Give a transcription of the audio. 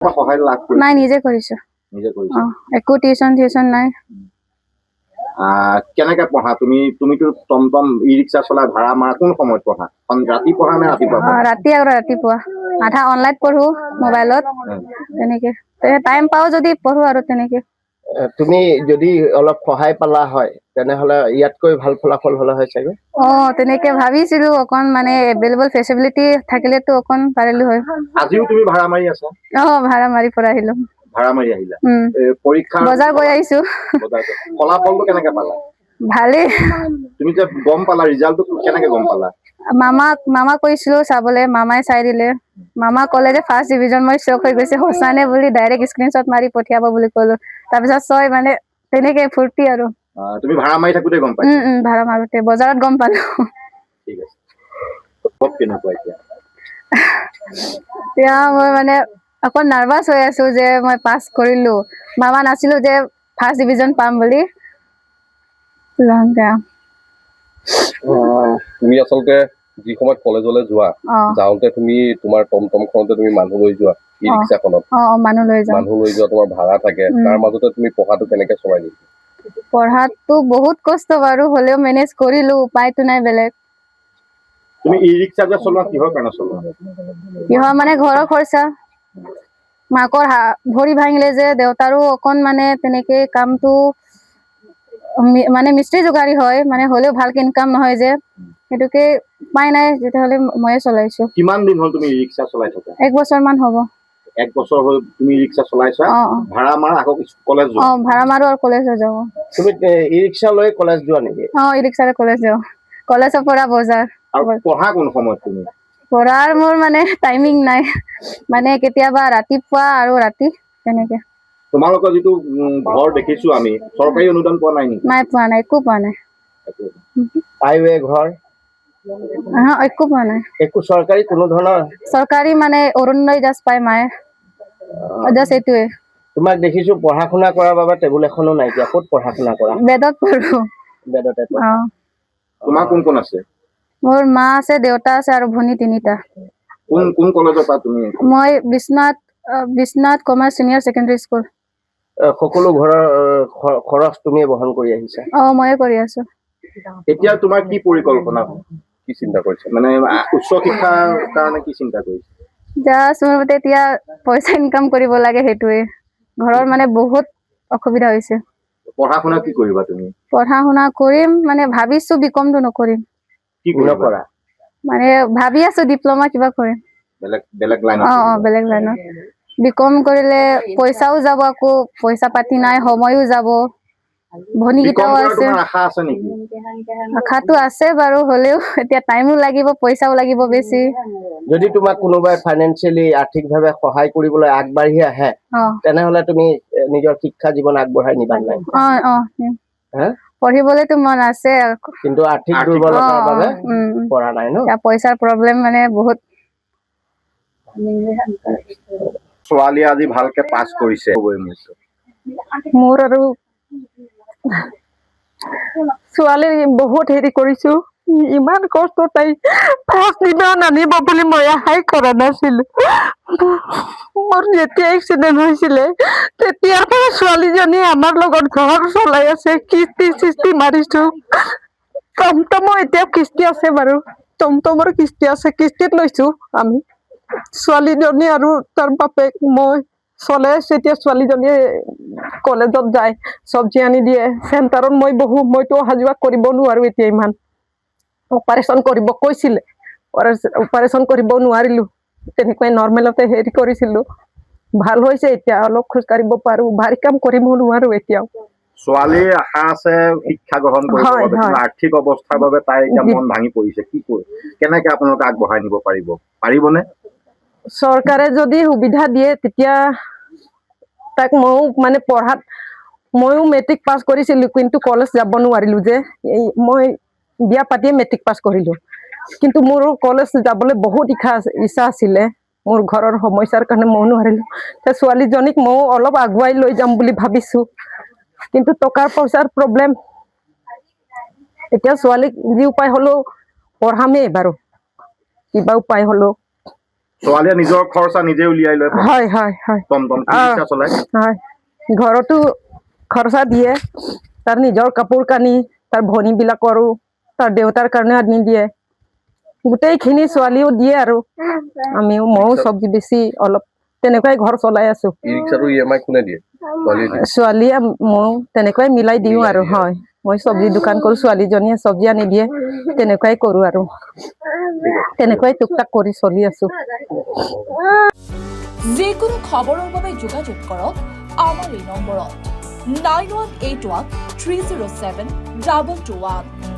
সহায় লাভ নাই নিজে কৰিছো নিজে কৰিছো একো টিউচন নাই কেনেকে পঢ়া তুমিতো টমটম ই ৰিক্সা চলাই ভাড়া মাৰা কোন সময়ত পঢ়া ৰাতি পঢ়া নে ৰাতিপুৱা ৰাতি আৰু ৰাতিপুৱা আধা অনলাইন পঢ়ো মোবাইলত তেনেকে টাইম পাও যদি পঢ়ো আৰু তেনেকে তুমি যদি অলপ সহায় পালা হয় তেনেহলে ইয়াতকৈ ভাল ফলাফল হলে হয় চাগে তেনেকে ভাবিছিলো অকন মানে এভেইলেবল ফেচিলিটি থাকিলেতো অকন পাৰিলো হয় আজিও তুমি ভাড়া মাৰি আছা ভাড়া মাৰি পৰা আহিলো ভাড়া মাৰি আহিলা পৰীক্ষা বজাৰ গৈ আহিছো ফলাফলটো কেনেকে পালা ভালেই তুমি যে গম পালা ৰিজাল্টটো কেনেকে গম পালা মামাক কৈছিলো চাবলে মামাই চাই দিলে মামা কলে যে ফাৰ্ষ্ট ডিভিজন মই চক হৈ গৈছে সঁচানে বুলি ডাইৰেক্ট স্ক্ৰীনশ্বট মাৰি পঠিয়াব বুলি কলো তাৰপিছত ছয় মানে তেনেকে ফূৰ্তি আৰু তুমি ভাড়া মাৰি থাকোতে গম পাইছা ভাড়া মাৰোতে বজাৰত গম পালো ঠিক আছে খুব কেনেকুৱা এতিয়া মই মানে অকণ নাৰ্ভাছ হৈ আছো যে মই পাছ কৰিলো মামা নাছিলো যে ফাৰ্ষ্ট ডিভিজন পাম বুলি তুমি আচলতে যি সময়ত কলেজলৈ যোৱা যাওঁতে তুমি তোমাৰ টমটমখনতে তুমি মানুহ লৈ যোৱা ই ৰিক্সাখনত মানুহ লৈ যোৱা তোমাৰ ভাড়া থাকে তাৰ মাজতে তুমি পঢ়াটো কেনেকে চলাই দিছা পঢ়াটো বহুত কষ্ট বাৰু হলেও মেনেজ কৰিলো উপায়তো নাই বেলেগ তুমি ই ৰিক্সা যে চলোৱা কিহৰ কাৰণে চলোৱা কিহৰ মানে ঘৰৰ খৰচা মাকৰ ভৰি ভাঙিলে যে দেউতাৰো অকণ মানে তেনেকে কামটো মানে মিস্ত্ৰী যোগাৰী হয় মানে হলেও ভালকে ইনকাম নহয় যে সেইটোকে উপায় নাই যেতিয়াহলে ময়ে চলাইছো কিমান দিন হল তুমি ই ৰিক্সা চলাই থকা 1 বছৰ মান হ'ব 1 বছৰ হল তুমি ৰিক্সা চলাইছা ভাড়া মাৰা আকৌ কলেজ যোৱা ভাড়া মাৰো আৰু কলেজ যাও তুমি ই ৰিক্সা লৈ কলেজ যোৱা নেকি ই ৰিক্সাৰে কলেজ যাও কলেজৰ পৰা বজাৰ আৰু পঢ়া কোন সময়ত তুমি পঢ়াৰ মোৰ মানে টাইমিং নাই মানে কেতিয়াবা ৰাতিপুৱা আৰু ৰাতি তেনেকে তোমালোকৰ যিটো ঘৰ দেখিছো আমি চৰকাৰী অনুদান পোৱা নাই নেকি নাই পোৱা নাই একো পোৱা নাই হাইৱে ঘৰ একো পোৱা নাই একো চৰকাৰী কোনো ধৰণৰ চৰকাৰী মানে অৰুণোদয় জাষ্ট পায় মায়ে জাষ্ট এইটোৱে তোমাক দেখিছো পঢ়া শুনা কৰাৰ বাবে টেবুল এখনো নাইকিয়া ক'ত পঢ়া শুনা কৰা বেদত পঢ়ো বেদতে তোমাৰ কোন কোন আছে মোৰ মা আছে দেউতা আছে আৰু ভনী 3টা কোন কলেজৰ পৰা তুমি মই Biswanath commerce senior secondary school সকলো ঘৰৰ খৰচ তুমি বহন কৰি আহিছা ময়ে কৰি আছো এতিয়া তোমাৰ কি পৰিকল্পনা কি চিন্তা কৰিছা মানে উচ্চ শিক্ষাৰ কাৰণে কি চিন্তা কৰিছা জাষ্ট মোৰ মতে এতিয়া পইচা ইনকাম কৰিব লাগে সেইটোৱে ঘৰৰ মানে বহুত অসুবিধা হৈছে পঢ়া শুনা কি কৰিবা তুমি পঢ়া শুনা কৰিম মানে ভাবিছো বিকমটো নকৰিম কি কৰা মানে ভাবি আছো ডিপ্লোমা কিবা কৰিম বেলেগ লাইনত বেলেগ লাইনত বিকম কৰিলে পইচাও যাব আকৌ পইচা পাতি নাই সময়ও যাব ভনীকেইটাও আছে আশা আছে নেকি আশাটো আছে বাৰু হলেও এতিয়া টাইমো লাগিব পইচাও লাগিব বেছি যদি তোমাক কোনোবাই ফাইনেন্সিয়েলি আৰ্থিকভাৱে সহায় কৰিবলৈ আগবাঢ়ি আহে তেনেহলে তুমি নিজৰ শিক্ষা জীৱন আগবঢ়াই নিবা নাই পঢ়িবলৈতো মন আছে কিন্তু আৰ্থিক দুৰ্বলতাৰ বাবে পঢ়া নাই ন পইচাৰ প্ৰব্লেম মানে বহুত ছোৱালী আজি ভালকে পাছ কৰিছে মোৰ আৰু ছোৱালী বহুত হেৰি কৰিছো ইমান কষ্ট তাই ফাৰ্ষ্ট ডিভিজন আনিব বুলি মই আশাই কৰা নাছিলো মোৰ যেতিয়া এক্সিডেণ্ট হৈছিলে তেতিয়াৰ পৰা ছোৱালীজনী আমাৰ লগত ঘৰ চলাই আছে কিস্তি মাৰিছো টমটমৰ এতিয়া কিস্তি আছে বাৰু টমটমৰ কিস্তি আছে কিস্তিত লৈছো আমি ছোৱালীজনী আৰু তাৰ বাপেক মই চলাই আছো এতিয়া ছোৱালীজনীয়ে কলেজত যায় চব্জি আনি দিয়ে চেণ্টাৰত মই বহু মইতো অহা যোৱা কৰিব নোৱাৰো এতিয়া ইমান অপাৰেশ্যন কৰিব কৈছিলে অপাৰেশ্যন কৰিব নোৱাৰিলো তেনেকৈ নৰ্মেলতে হেৰি কৰিছিলো ভাল হৈছে এতিয়া অলপ খোজ কাঢ়িব পাৰো ভাৰী কাম কৰিব নোৱাৰো এতিয়াও ছোৱালীৰ আশা আছে শিক্ষা গ্ৰহণ কৰিব আৰ্থিক অৱস্থাৰ বাবে তাই এতিয়া মন ভাঙি পৰিছে কি কেনেকে আপোনালোকে আগবঢ়াই নিব পাৰিবনে চৰকাৰে যদি সুবিধা দিয়ে তেতিয়া তাক ময়ো মানে পঢ়াত ময়ো মেট্ৰিক পাছ কৰিছিলো কিন্তু কলেজ যাব নোৱাৰিলো যে মই বিয়া পাতিয়ে মেট্ৰিক পাছ কৰিলো কিন্তু মোৰ কলেজ যাবলৈ বহুত ইচ্ছা আছিলে মোৰ ঘৰৰ সমস্যাৰ কাৰণে মই নোৱাৰিলো ছোৱালীজনীক ময়ো অলপ আগুৱাই লৈ যাম বুলি ভাবিছো কিন্তু টকাৰ পইচাৰ প্ৰব্লেম এতিয়া ছোৱালীক যি উপায় হলেও পঢ়ামেই বাৰু কিবা উপায় হলেও ছোৱালীয়ে নিজৰ খৰচা নিজে উলিয়াই লয় হয় হয় হয় টমটম ৰিক্সা চলাই হয় ঘৰতো খৰচা দিয়ে তাৰ নিজৰ কাপোৰ কানি তাৰ ভনীবিলাকৰো তাৰ দেউতাৰ কাৰণে আনি দিয়ে গোটেইখিনি ছোৱালীও দিয়ে আৰু আমিও ময়ো চব্জি বেছি অলপ তেনেকুৱাই ঘৰ চলাই আছো ই ৰিক্সাটো EMI কোনে দিয়ে ছোৱালীয়ে দিয়ে ছোৱালীয়ে ময়ো তেনেকুৱাই মিলাই দিওঁ আৰু হয় মই চব্জি দোকান কৰো ছোৱালীজনীয়ে চব্জি আনি দিয়ে তেনেকুৱাই কৰো আৰু তেনেকুৱাই টুকটাক কৰি চলি আছো যিকোনো খবৰৰ বাবে যোগাযোগ কৰক আমাৰ এই নম্বৰত 9181 307 2221